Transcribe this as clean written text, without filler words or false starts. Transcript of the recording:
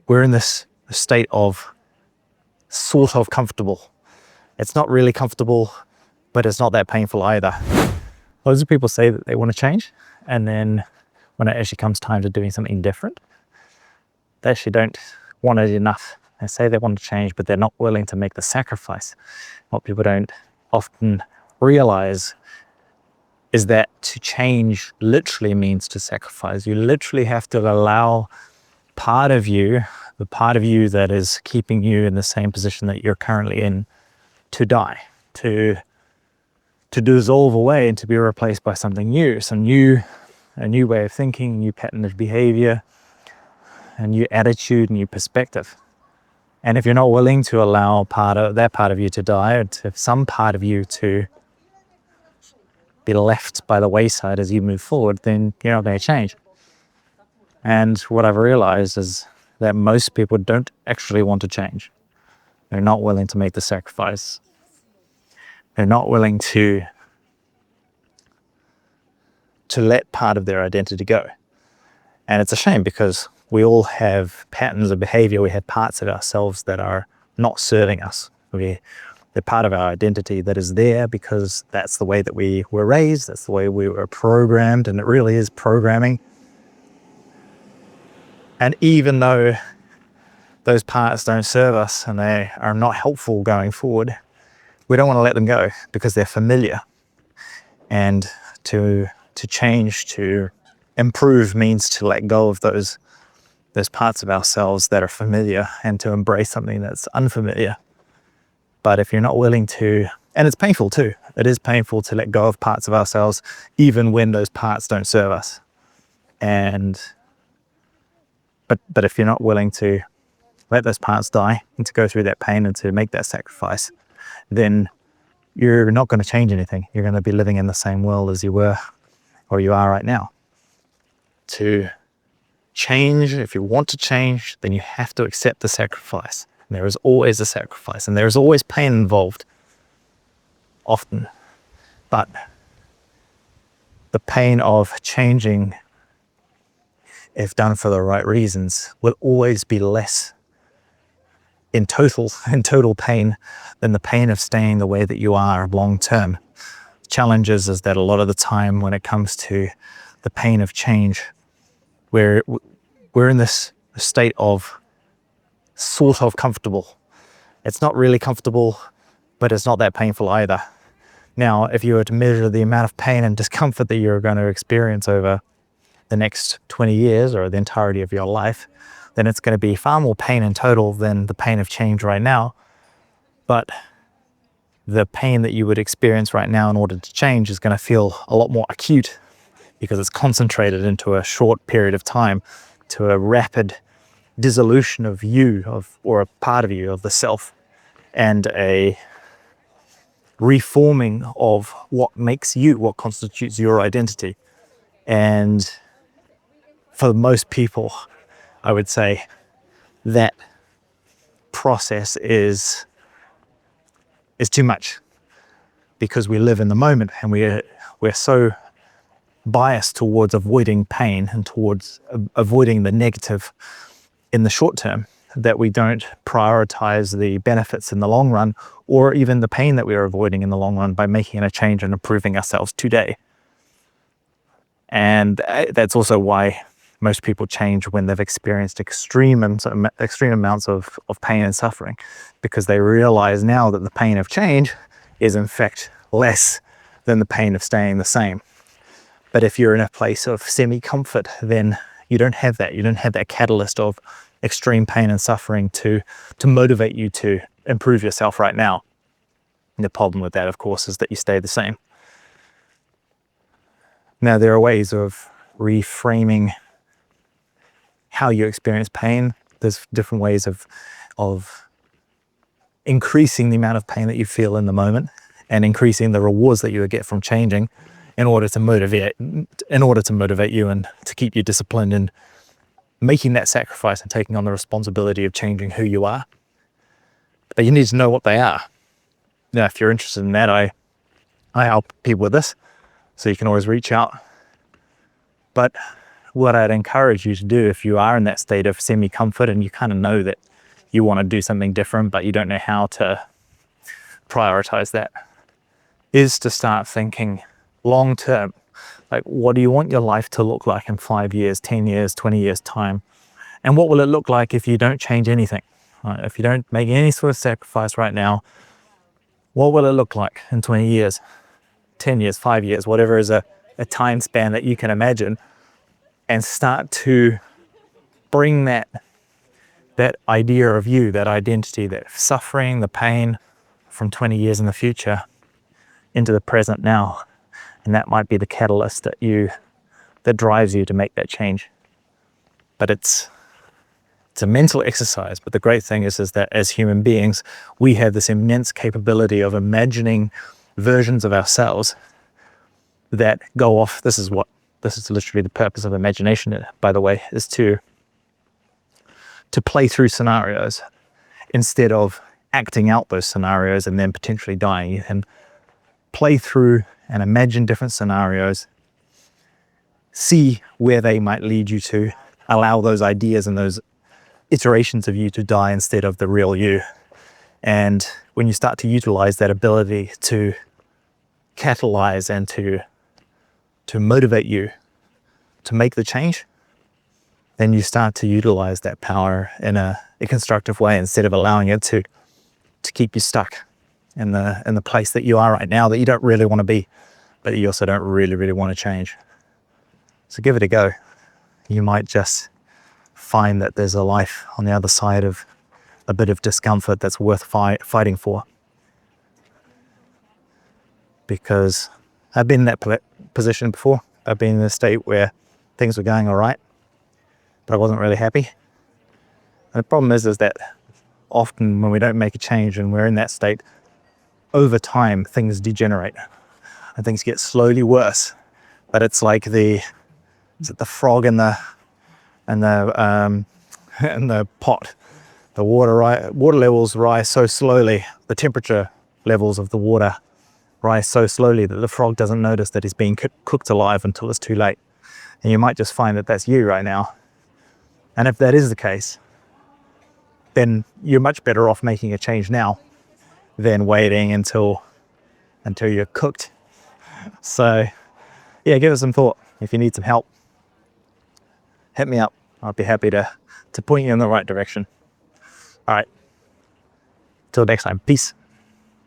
we're in this state of sort of comfortable. It's not really comfortable, but it's not that painful either. Loads of people say that they want to change, and then when it actually comes time to doing something different, they actually don't want it enough. They say they want to change, but they're not willing to make the sacrifice. What people don't often realize is that to change literally means to sacrifice. You literally have to allow part of you, the part of you that is keeping you in the same position that you're currently in, to die, to dissolve away and to be replaced by something new, a new way of thinking, a new pattern of behavior, a new attitude, a new perspective. And if you're not willing to allow that part of you to die, or to some part of you to be left by the wayside as you move forward, then you're not going to change. And what I've realized is that most people don't actually want to change. They're not willing to make the sacrifice. They're not willing to let part of their identity go. And it's a shame, because we all have patterns of behavior. We have parts of ourselves that are not serving us. They're part of our identity that is there because that's the way that we were raised, that's the way we were programmed, and it really is programming. And even though those parts don't serve us and they are not helpful going forward, we don't want to let them go because they're familiar. And to change, to improve, means to let go of those parts of ourselves that are familiar and to embrace something that's unfamiliar. But if you're not willing to, and it's painful too, it is painful to let go of parts of ourselves even when those parts don't serve us. But if you're not willing to let those parts die and to go through that pain and to make that sacrifice, then you're not going to change anything. You're going to be living in the same world as you were or you are right now. To change, if you want to change, then you have to accept the sacrifice. And there is always a sacrifice, and there is always pain involved, often. But the pain of changing, if done for the right reasons, will always be less in total pain than the pain of staying the way that you are long term. Challenge is that a lot of the time when it comes to the pain of change, we're in this state of sort of comfortable. It's not really comfortable, but it's not that painful either. Now, if you were to measure the amount of pain and discomfort that you're going to experience over the next 20 years or the entirety of your life, then it's going to be far more pain in total than the pain of change right now. But the pain that you would experience right now in order to change is going to feel a lot more acute because it's concentrated into a short period of time, to a rapid dissolution of you, or a part of you, of the self, and a reforming of what makes you, what constitutes your identity. And for most people, I would say that process is too much, because we live in the moment and we're so biased towards avoiding pain and towards avoiding the negative in the short term that we don't prioritize the benefits in the long run, or even the pain that we are avoiding in the long run, by making a change and improving ourselves today. And that's also why most people change when they've experienced extreme amounts of pain and suffering, because they realize now that the pain of change is in fact less than the pain of staying the same. But if you're in a place of semi-comfort, then you don't have that. You don't have that catalyst of extreme pain and suffering to motivate you to improve yourself right now. And the problem with that, of course, is that you stay the same. Now, there are ways of reframing how you experience pain. There's different ways of increasing the amount of pain that you feel in the moment and increasing the rewards that you would get from changing in order to motivate you and to keep you disciplined in making that sacrifice and taking on the responsibility of changing who you are. But you need to know what they are. Now, if you're interested in that, I help people with this, so you can always reach out. But what I'd encourage you to do if you are in that state of semi-comfort and you kind of know that you want to do something different, but you don't know how to prioritize that, is to start thinking long term. Like, what do you want your life to look like in 5 years, 10 years, 20 years time? And what will it look like if you don't change anything? Right? If you don't make any sort of sacrifice right now, what will it look like in 20 years, 10 years, 5 years, whatever is a time span that you can imagine, and start to bring that idea of you, that identity, that suffering, the pain from 20 years in the future into the present now. And that might be the catalyst that drives you to make that change. But it's a mental exercise. But the great thing is that as human beings, we have this immense capability of imagining versions of ourselves that go off. This is literally the purpose of imagination, by the way, is to play through scenarios instead of acting out those scenarios and then potentially dying. You can play through and imagine different scenarios, see where they might lead you to, allow those ideas and those iterations of you to die instead of the real you. And when you start to utilize that ability to catalyze and to motivate you to make the change, then you start to utilize that power in a constructive way instead of allowing it to keep you stuck in the place that you are right now, that you don't really want to be, but you also don't really want to change. So give it a go. You might just find that there's a life on the other side of a bit of discomfort that's worth fighting for. Because I've been in that position before. I've been in a state where things were going all right, but I wasn't really happy. And the problem is that often when we don't make a change and we're in that state, over time things degenerate and things get slowly worse. But it's like the frog in the pot. The water levels rise so slowly, the temperature levels of the water rise so slowly that the frog doesn't notice that he's being cooked alive until it's too late. And you might just find that that's you right now. And if that is the case, then you're much better off making a change now than waiting until you're cooked. So yeah, give it some thought. If you need some help, hit me up. I'll be happy to point you in the right direction. All right, till next time, peace.